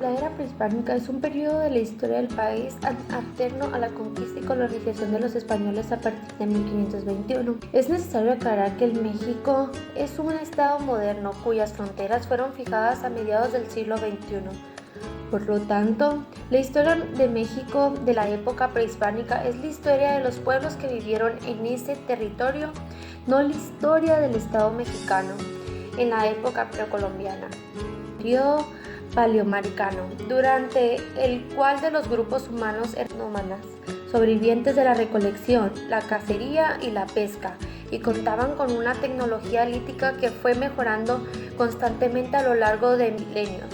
La era prehispánica es un periodo de la historia del país alterno a la conquista y colonización de los españoles a partir de 1521. Es necesario aclarar que el México es un estado moderno cuyas fronteras fueron fijadas a mediados del siglo XXI. Por lo tanto, la historia de México de la época prehispánica es la historia de los pueblos que vivieron en ese territorio, no la historia del Estado mexicano en la época precolombiana, periodo paleoamericano, durante el cual de los grupos humanos eran nómadas, sobrevivientes de la recolección, la cacería y la pesca, y contaban con una tecnología lítica que fue mejorando constantemente a lo largo de milenios.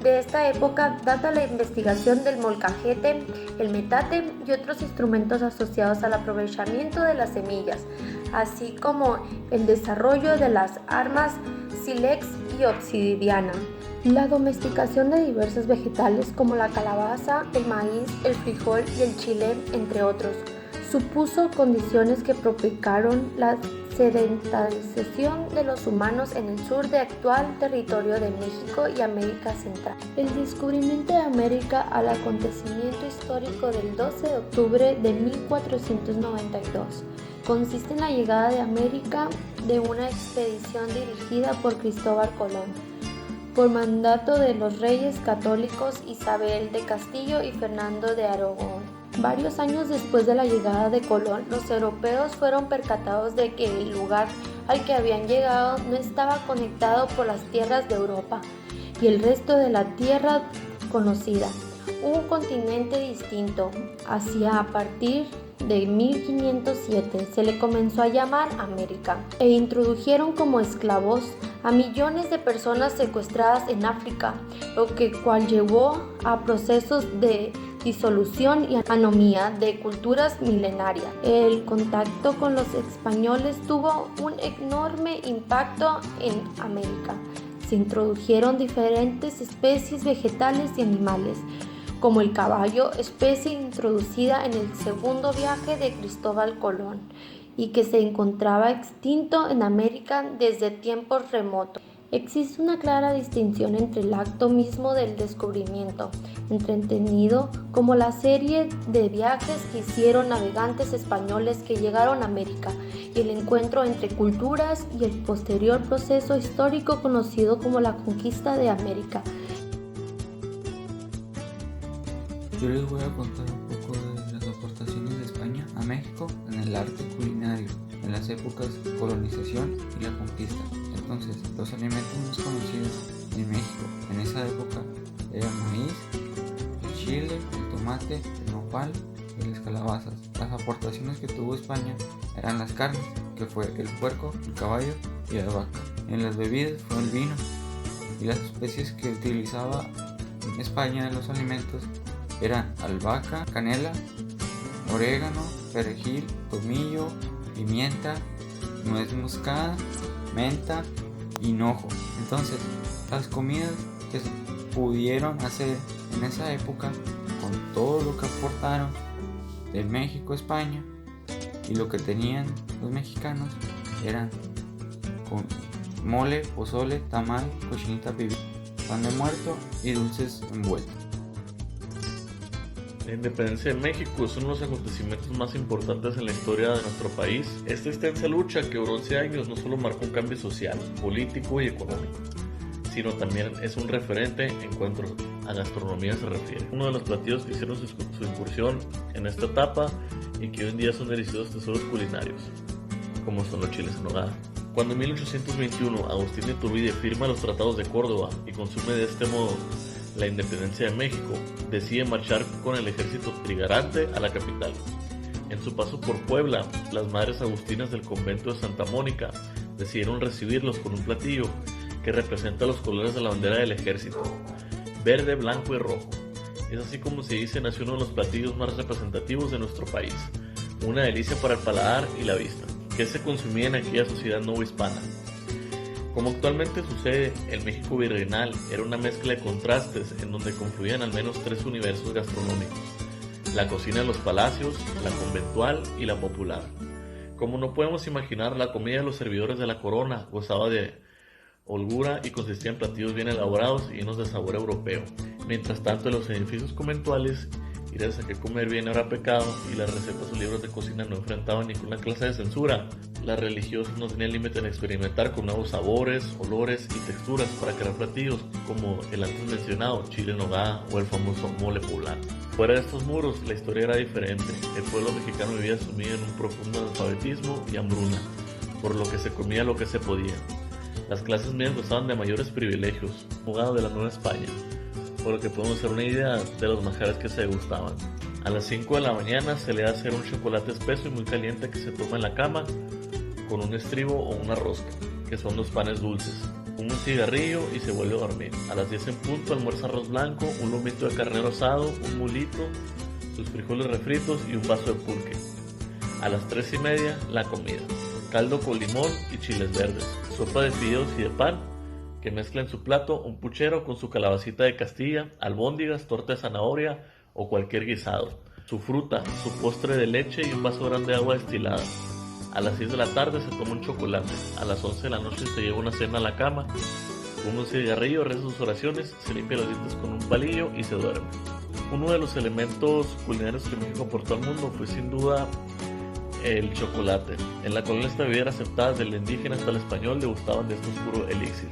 De esta época data la investigación del molcajete, el metate y otros instrumentos asociados al aprovechamiento de las semillas, así como el desarrollo de las armas sílex y obsidiana. La domesticación de diversos vegetales como la calabaza, el maíz, el frijol y el chile, entre otros, supuso condiciones que propicaron la sedentarización de los humanos en el sur del actual territorio de México y América Central. El descubrimiento de América al acontecimiento histórico del 12 de octubre de 1492 consiste en la llegada de América de una expedición dirigida por Cristóbal Colón, por mandato de los reyes católicos Isabel de Castillo y Fernando de Aragón. Varios años después de la llegada de Colón, los europeos fueron percatados de que el lugar al que habían llegado no estaba conectado por las tierras de Europa y el resto de la tierra conocida. Un continente distinto. Hacia a partir de 1507 se le comenzó a llamar América e introdujeron como esclavos a millones de personas secuestradas en África, lo cual llevó a procesos de disolución y anomía de culturas milenarias. El contacto con los españoles tuvo un enorme impacto en América. Se introdujeron diferentes especies vegetales y animales, como el caballo, especie introducida en el segundo viaje de Cristóbal Colón y que se encontraba extinto en América desde tiempos remotos. Existe una clara distinción entre el acto mismo del descubrimiento, entendido como la serie de viajes que hicieron navegantes españoles que llegaron a América, y el encuentro entre culturas y el posterior proceso histórico conocido como la conquista de América. Yo les voy a contar un poco de las aportaciones de España a México en el arte culinario, en las épocas de colonización y la conquista. Entonces, los alimentos más conocidos en México en esa época eran el maíz, el chile, el tomate, el nopal y las calabazas. Las aportaciones que tuvo España eran las carnes, que fue el puerco, el caballo y la vaca. En las bebidas fue el vino, y las especies que utilizaba España en los alimentos eran albahaca, canela, orégano, perejil, tomillo, pimienta, nuez moscada, menta, hinojo. Entonces, las comidas que se pudieron hacer en esa época, con todo lo que aportaron de México a España y lo que tenían los mexicanos, eran con mole, pozole, tamal, cochinita pibil, pan de muerto y dulces envueltos. La independencia de México es uno de los acontecimientos más importantes en la historia de nuestro país. Esta extensa lucha que duró 11 años no solo marcó un cambio social, político y económico, sino también es un referente en cuanto a gastronomía se refiere. Uno de los platillos que hicieron su incursión en esta etapa y que hoy en día son deliciosos tesoros culinarios, como son los chiles en nogada. Cuando en 1821 Agustín de Iturbide firma los tratados de Córdoba y consume de este modo la independencia de México, decide marchar con el ejército trigarante a la capital. En su paso por Puebla, las madres agustinas del convento de Santa Mónica decidieron recibirlos con un platillo que representa los colores de la bandera del ejército, verde, blanco y rojo. Es así como se dice nació uno de los platillos más representativos de nuestro país, una delicia para el paladar y la vista, que se consumía en aquella sociedad novohispana. Como actualmente sucede, el México virreinal era una mezcla de contrastes en donde confluían al menos tres universos gastronómicos: la cocina de los palacios, la conventual y la popular. Como no podemos imaginar, la comida de los servidores de la corona gozaba de holgura y consistía en platillos bien elaborados y llenos de sabor europeo. Mientras tanto, en los edificios conventuales, ir a que comer bien era pecado y las recetas o libros de cocina no enfrentaban ninguna clase de censura. Las religiosas no tenían límite en experimentar con nuevos sabores, olores y texturas para crear platillos como el antes mencionado chile en nogada o el famoso mole poblano. Fuera de estos muros, la historia era diferente. El pueblo mexicano vivía sumido en un profundo analfabetismo y hambruna, por lo que se comía lo que se podía. Las clases medias gozaban de mayores privilegios, jugado de la Nueva España, por lo que podemos hacer una idea de los manjares que se degustaban. A las 5 de la mañana se le hace un chocolate espeso y muy caliente que se toma en la cama con un estribo o una rosca, que son los panes dulces, un cigarrillo y se vuelve a dormir. A las 10 en punto almuerza arroz blanco, un lomito de carnero asado, un mulito, sus frijoles refritos y un vaso de pulque. A las 3:30 la comida, caldo con limón y chiles verdes, sopa de fideos y de pan, que mezcla en su plato un puchero con su calabacita de Castilla, albóndigas, torta de zanahoria o cualquier guisado, su fruta, su postre de leche y un vaso grande de agua destilada. A las 6 de la tarde se toma un chocolate, a las 11 de la noche se lleva una cena a la cama, fuma un cigarrillo, reza sus oraciones, se limpia los dientes con un palillo y se duerme. Uno de los elementos culinarios que México aportó al mundo fue sin duda el chocolate. En la colonia esta bebida era aceptada desde el indígena hasta el español, degustaban de este oscuro elixir.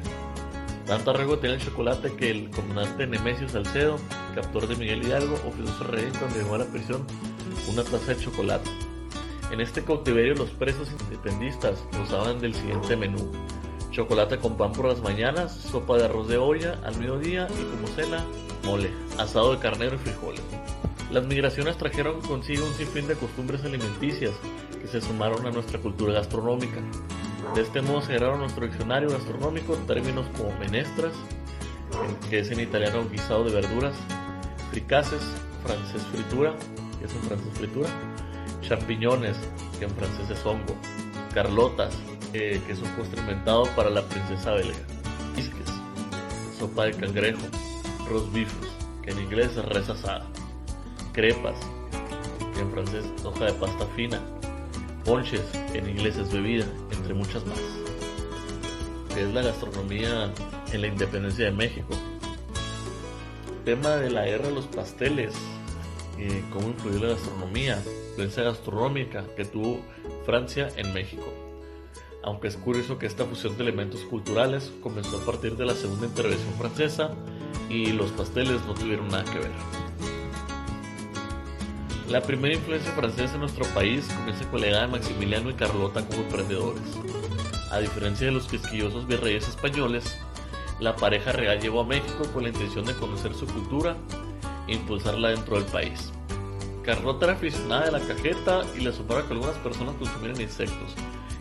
Tanto arraigo tenía el chocolate que el comandante Nemesio Salcedo, captor de Miguel Hidalgo, ofreció a su rey cuando llegó a la prisión una taza de chocolate. En este cautiverio los presos independistas gozaban del siguiente menú: chocolate con pan por las mañanas, sopa de arroz de olla al mediodía y como cena, mole, asado de carnero y frijoles. Las migraciones trajeron consigo un sinfín de costumbres alimenticias que se sumaron a nuestra cultura gastronómica. De este modo se agregaron a nuestro diccionario gastronómico términos como menestras, que es en italiano guisado de verduras, fricases, francés fritura, que es en francés fritura, champiñones, que en francés es hongo, carlotas, que es un postre inventado para la princesa belga, bisques, sopa de cangrejo, rosbifos, que en inglés es res asada, crepas, que en francés es hoja de pasta fina, ponches, que en inglés es bebida, entre muchas más. Que es la gastronomía en la independencia de México. Tema de la guerra de los pasteles, cómo influyó la gastronomía, influencia gastronómica que tuvo Francia en México. Aunque es curioso que esta fusión de elementos culturales comenzó a partir de la segunda intervención francesa y los pasteles no tuvieron nada que ver. La primera influencia francesa en nuestro país comienza con la llegada de Maximiliano y Carlota como emprendedores. A diferencia de los quisquillosos virreyes españoles, la pareja real llegó a México con la intención de conocer su cultura e impulsarla dentro del país. Carlota era aficionada de la cajeta y le asombraba que algunas personas consumieran insectos,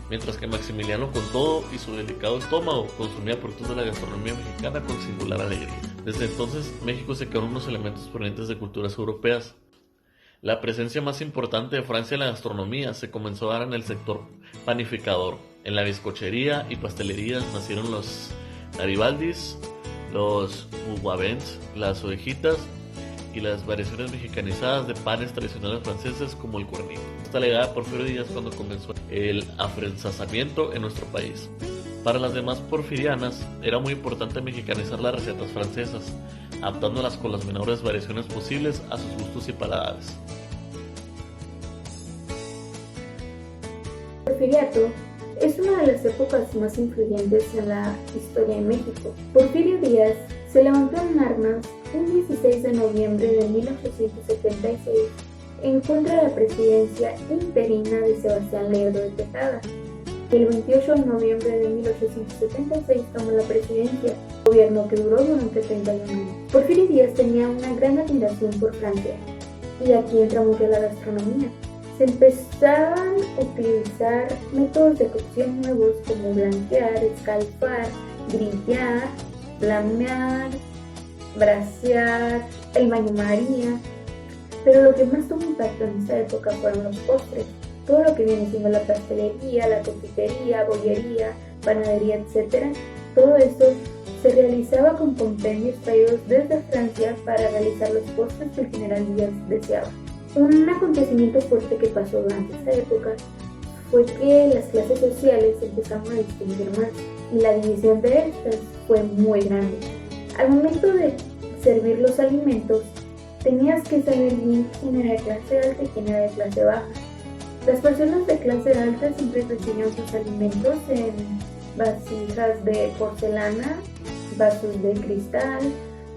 mientras que Maximiliano, con todo y su delicado estómago, consumía productos de la gastronomía mexicana con singular alegría. Desde entonces, México se quedó en unos elementos provenientes de culturas europeas. La presencia más importante de Francia en la gastronomía se comenzó a dar en el sector panificador. En la bizcochería y pastelería nacieron los garibaldis, los bougainvilleans, las ovejitas y las variaciones mexicanizadas de panes tradicionales franceses como el cuernito. Esta llegada de Porfirio Díaz cuando comenzó el afrancesamiento en nuestro país. Para las demás porfirianas era muy importante mexicanizar las recetas francesas, adaptándolas con las menores variaciones posibles a sus gustos y paladares. Porfiriato es una de las épocas más influyentes en la historia de México. Porfirio Díaz se levantó en armas un 16 de noviembre de 1876 en contra de la presidencia interina de Sebastián Lerdo de Tejada. El 28 de noviembre de 1876 tomó la presidencia, gobierno que duró durante 31 años. Porfirio Díaz tenía una gran admiración por Francia, y aquí entra mucho la gastronomía. Se empezaban a utilizar métodos de cocción nuevos como blanquear, escalfar, grillar, flamear, brasear, el baño María. Pero lo que más tuvo impacto en esta época fueron los postres. Todo lo que viene siendo la pastelería, la confitería, bollería, panadería, etc. Todo esto se realizaba con compendios traídos desde Francia para realizar los postres que el general Díaz deseaba. Un acontecimiento fuerte que pasó durante esta época fue que las clases sociales empezaron a distinguir más y la división de estas fue muy grande. Al momento de servir los alimentos, tenías que saber bien quién era de clase alta y quién era de clase baja. Las personas de clase alta siempre recibían sus alimentos en vasijas de porcelana, vasos de cristal.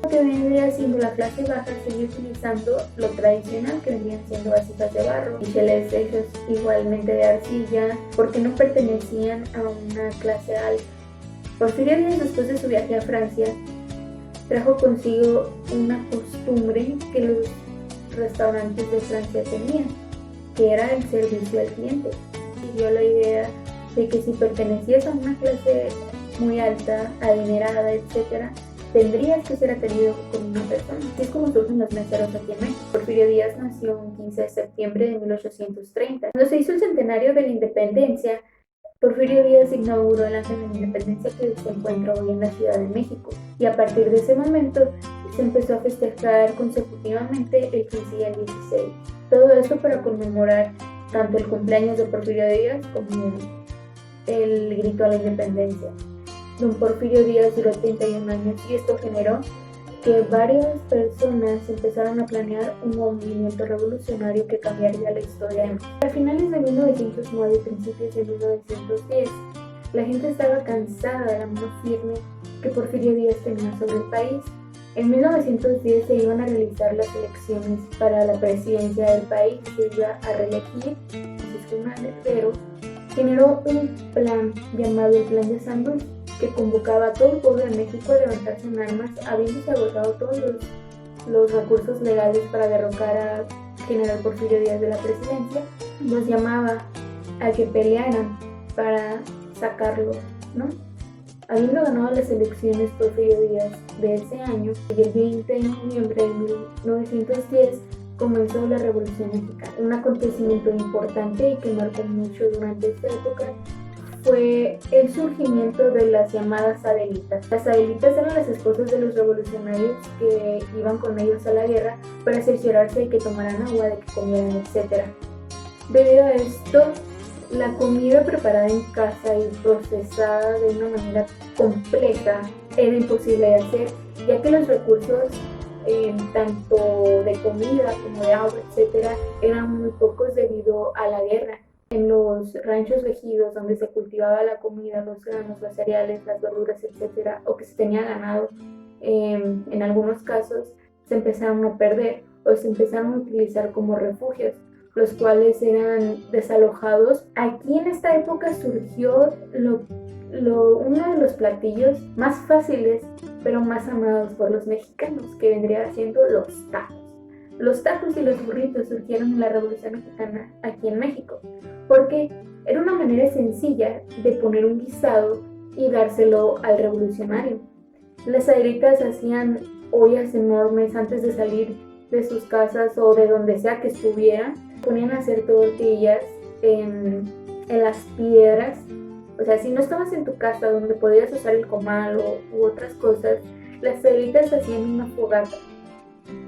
Lo que vendría siendo la clase baja seguía utilizando lo tradicional, que venían siendo vasijas de barro y cheles hechos igualmente de arcilla, porque no pertenecían a una clase alta. Porfirio Díaz, después de su viaje a Francia, trajo consigo una costumbre que los restaurantes de Francia tenían, que era el servicio al cliente. Y dio la idea de que si pertenecías a una clase muy alta, adinerada, etc., tendrías que ser atendido con una persona. Así es como surgen los meseros aquí en México. Porfirio Díaz nació un 15 de septiembre de 1830. Cuando se hizo el centenario de la independencia, Porfirio Díaz inauguró el Ángel de la Independencia, que se encuentra hoy en la Ciudad de México. Y a partir de ese momento se empezó a festejar consecutivamente el 15 y el 16. Todo esto para conmemorar tanto el cumpleaños de Porfirio Díaz como el grito a la independencia. Don Porfirio Díaz duró 31 años y esto generó que varias personas empezaron a planear un movimiento revolucionario que cambiaría la historia. A finales de 1909 y principios de 1910, la gente estaba cansada de la mano firme que Porfirio Díaz tenía sobre el país. En 1910 se iban a realizar las elecciones para la presidencia del país, se iba a reelegir Francisco Madero. Generó un plan llamado el Plan de San Luis, que convocaba a todo el pueblo de México a levantarse en armas, habiéndose agotado todos los recursos legales para derrocar a general Porfirio Díaz de la presidencia. Los llamaba a que pelearan para sacarlo, ¿no? Habiendo ganado las elecciones Porfirio Díaz de ese año, y el 20 de noviembre de 1910 comenzó la Revolución Mexicana. Un acontecimiento importante y que marcó mucho durante esta época fue el surgimiento de las llamadas Adelitas. Las Adelitas eran las esposas de los revolucionarios que iban con ellos a la guerra para cerciorarse de que tomaran agua, de que comieran, etc. Debido a esto, la comida preparada en casa y procesada de una manera compleja era imposible de hacer, ya que los recursos tanto de comida como de agua, etc., eran muy pocos debido a la guerra. En los ranchos vejidos donde se cultivaba la comida, los granos, los cereales, las verduras, etc., o que se tenía ganado, en algunos casos se empezaron a perder o se empezaron a utilizar como refugios, los cuales eran desalojados. Aquí en esta época surgió uno de los platillos más fáciles pero más amados por los mexicanos, que vendría siendo los tacos. Los tacos y los burritos surgieron en la Revolución Mexicana aquí en México, porque era una manera sencilla de poner un guisado y dárselo al revolucionario. Las adelitas hacían ollas enormes antes de salir de sus casas o de donde sea que estuvieran. Ponían a hacer tortillas en las piedras. O sea, si no estabas en tu casa donde podías usar el comal u otras cosas, las adelitas hacían una fogata.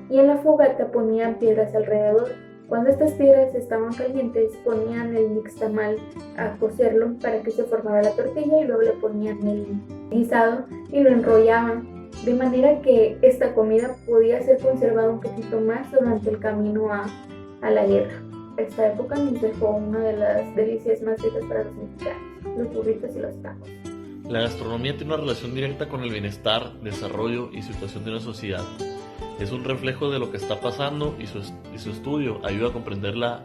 Y en la fogata ponían piedras alrededor. Cuando estas piedras estaban calientes, ponían el nixtamal a cocerlo para que se formara la tortilla y luego le ponían el guisado y lo enrollaban, de manera que esta comida podía ser conservada un poquito más durante el camino a la guerra. Esta época nos dejó una de las delicias más ricas para los mexicanos, los burritos y los tacos. La gastronomía tiene una relación directa con el bienestar, desarrollo y situación de una sociedad. Es un reflejo de lo que está pasando y su estudio ayuda a comprender la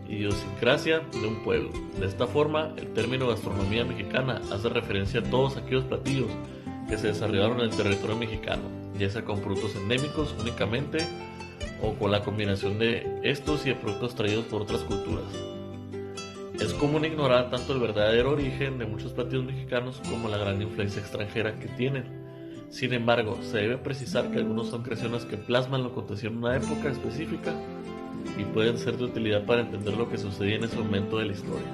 idiosincrasia de un pueblo. De esta forma, el término gastronomía mexicana hace referencia a todos aquellos platillos que se desarrollaron en el territorio mexicano, ya sea con productos endémicos únicamente o con la combinación de estos y de productos traídos por otras culturas. Es común ignorar tanto el verdadero origen de muchos platillos mexicanos como la gran influencia extranjera que tienen. Sin embargo, se debe precisar que algunos son creaciones que plasman lo acontecido en una época específica y pueden ser de utilidad para entender lo que sucedía en ese momento de la historia.